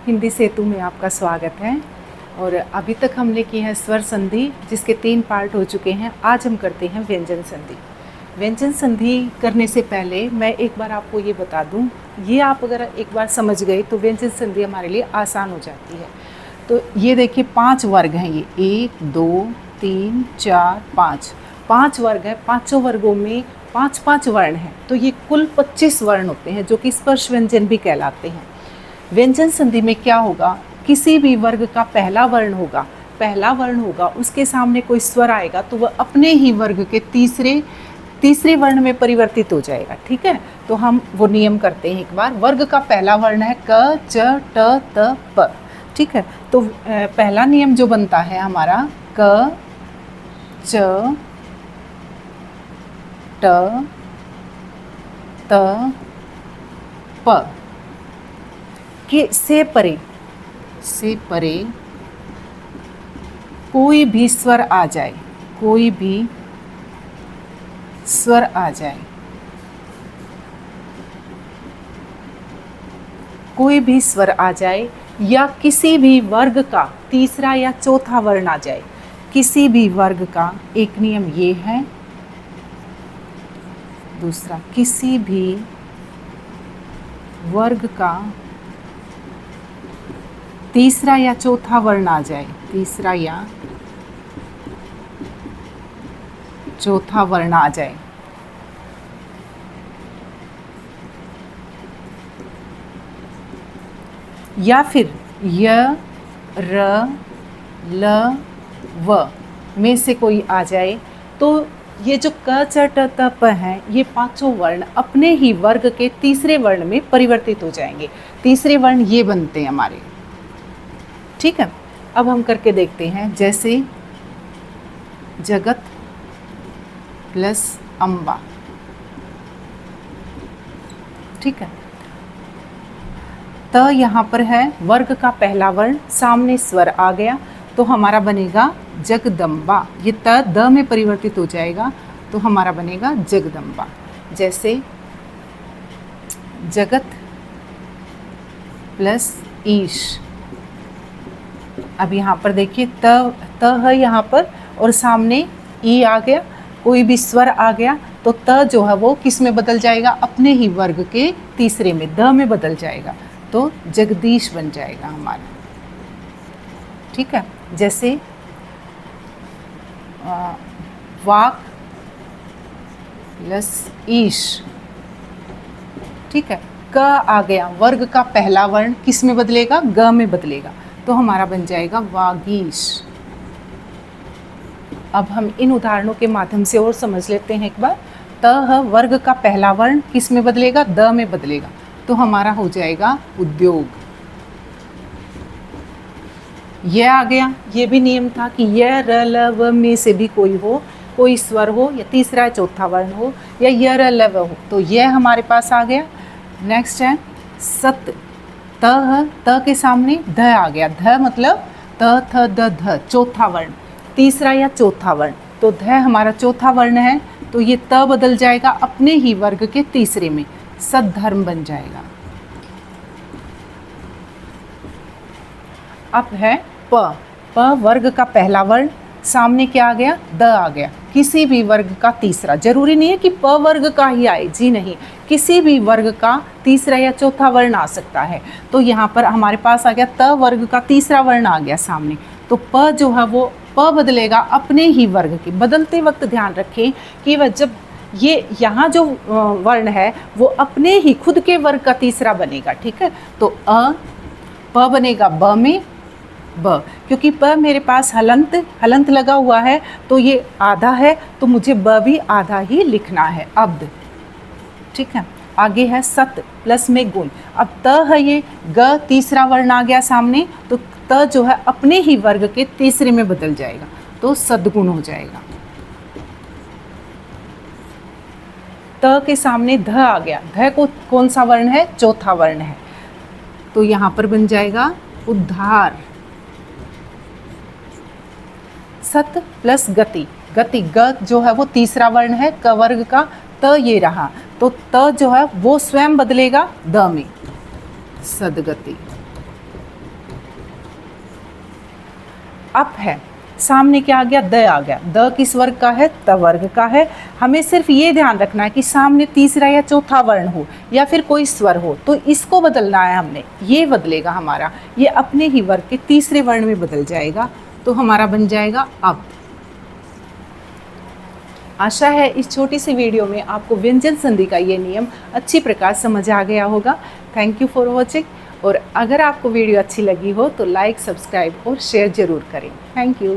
हिंदी सेतु में आपका स्वागत है। और अभी तक हमने की है स्वर संधि, जिसके 3 पार्ट हो चुके हैं। आज हम करते हैं व्यंजन संधि। व्यंजन संधि करने से पहले मैं एक बार आपको ये बता दूं, ये आप अगर एक बार समझ गए तो व्यंजन संधि हमारे लिए आसान हो जाती है। तो ये देखिए 5 वर्ग हैं, ये 1 2 3 4 5 वर्ग है। पाँचों वर्गों में 5 वर्ण हैं, तो ये कुल 25 वर्ण होते हैं, जो कि स्पर्श व्यंजन भी कहलाते हैं। व्यंजन संधि में क्या होगा, किसी भी वर्ग का पहला वर्ण होगा, उसके सामने कोई स्वर आएगा तो वह अपने ही वर्ग के तीसरे वर्ण में परिवर्तित हो जाएगा। ठीक है, तो हम वो नियम करते हैं एक बार। वर्ग का पहला वर्ण है क च ट त प। ठीक है, तो पहला नियम जो बनता है हमारा क च ट त प के से परे कोई भी स्वर आ जाए, या किसी भी वर्ग का तीसरा या चौथा वर्ण आ जाए। किसी भी वर्ग का एक नियम ये है। दूसरा, किसी भी वर्ग का तीसरा या चौथा वर्ण आ जाए, या फिर य र ल व में से कोई आ जाए, तो ये जो क च ट त प हैं, ये 5 वर्ण अपने ही वर्ग के तीसरे वर्ण में परिवर्तित हो जाएंगे। तीसरे वर्ण ये बनते हैं हमारे। ठीक है, अब हम करके देखते हैं। जैसे जगत प्लस अम्बा। ठीक है, त यहाँ पर है वर्ग का पहला वर्ण, सामने स्वर आ गया तो हमारा बनेगा जगदम्बा। ये त द में परिवर्तित हो जाएगा तो हमारा बनेगा जगदम्बा। जैसे जगत प्लस ईश। अब यहाँ पर देखिए त है यहाँ पर और सामने ई आ गया, कोई भी स्वर आ गया तो त जो है वो किस में बदल जाएगा, अपने ही वर्ग के तीसरे में, द में बदल जाएगा, तो जगदीश बन जाएगा हमारा। ठीक है, जैसे वाक प्लस ईश। ठीक है, क आ गया, वर्ग का पहला वर्ण किस में बदलेगा, ग में बदलेगा, तो हमारा बन जाएगा वागीश। अब हम इन उदाहरणों के माध्यम से और समझ लेते हैं एक बार। त वर्ग का पहला वर्ण किस में बदलेगा, द में बदलेगा, तो हमारा हो जाएगा उद्योग। यह आ गया, ये भी नियम था कि य र ल व में से भी कोई स्वर हो, या तीसरा या चौथा वर्ण हो, या य र ल व हो, तो यह हमारे पास आ गया। नेक्स्ट है सत। त के सामने ध आ गया, ध मतलब त थ द ध, चौथा वर्ण, तीसरा या चौथा वर्ण, तो ध हमारा चौथा वर्ण है, तो ये त बदल जाएगा अपने ही वर्ग के तीसरे में, सद्धर्म बन जाएगा। अब है प वर्ग का पहला वर्ण, सामने क्या आ गया, द आ गया, किसी भी वर्ग का तीसरा, जरूरी नहीं है कि प वर्ग का ही आए, जी नहीं, किसी भी वर्ग का तीसरा या चौथा वर्ण आ सकता है। तो यहाँ पर हमारे पास आ गया त वर्ग का तीसरा वर्ण आ गया सामने, तो प जो है वो प बदलेगा अपने ही वर्ग के। बदलते वक्त ध्यान रखें कि वह जब ये यहाँ जो वर्ण है वो अपने ही खुद के वर्ग का तीसरा बनेगा। ठीक है, तो प बनेगा ब में ब, क्योंकि प मेरे पास हलंत लगा हुआ है, तो ये आधा है, तो मुझे ब भी आधा ही लिखना है, अब्द। ठीक है, आगे है सत प्लस में गुण। अब त है, ये ग तीसरा वर्ण आ गया सामने, तो त जो है अपने ही वर्ग के तीसरे में बदल जाएगा, तो सद्गुण हो जाएगा। त के सामने ध आ गया, ध को कौन सा वर्ण है, चौथा वर्ण है, तो यहाँ पर बन जाएगा उद्धार। सत प्लस गति, ग जो है वो तीसरा वर्ण है क वर्ग का, त ये रहा, तो त जो है वो स्वयं बदलेगा द में, सदगति। अप है, सामने क्या आ गया, द आ गया, द किस वर्ग का है, त वर्ग का है। हमें सिर्फ ये ध्यान रखना है कि सामने तीसरा या चौथा वर्ण हो या फिर कोई स्वर हो, तो इसको बदलना है हमने, ये बदलेगा हमारा, ये अपने ही वर्ग के तीसरे वर्ण में बदल जाएगा, तो हमारा बन जाएगा अब। आशा है इस छोटी सी वीडियो में आपको व्यंजन संधि का ये नियम अच्छी प्रकार समझ आ गया होगा। थैंक यू फॉर वॉचिंग, और अगर आपको वीडियो अच्छी लगी हो तो लाइक, सब्सक्राइब और शेयर ज़रूर करें। Thank you.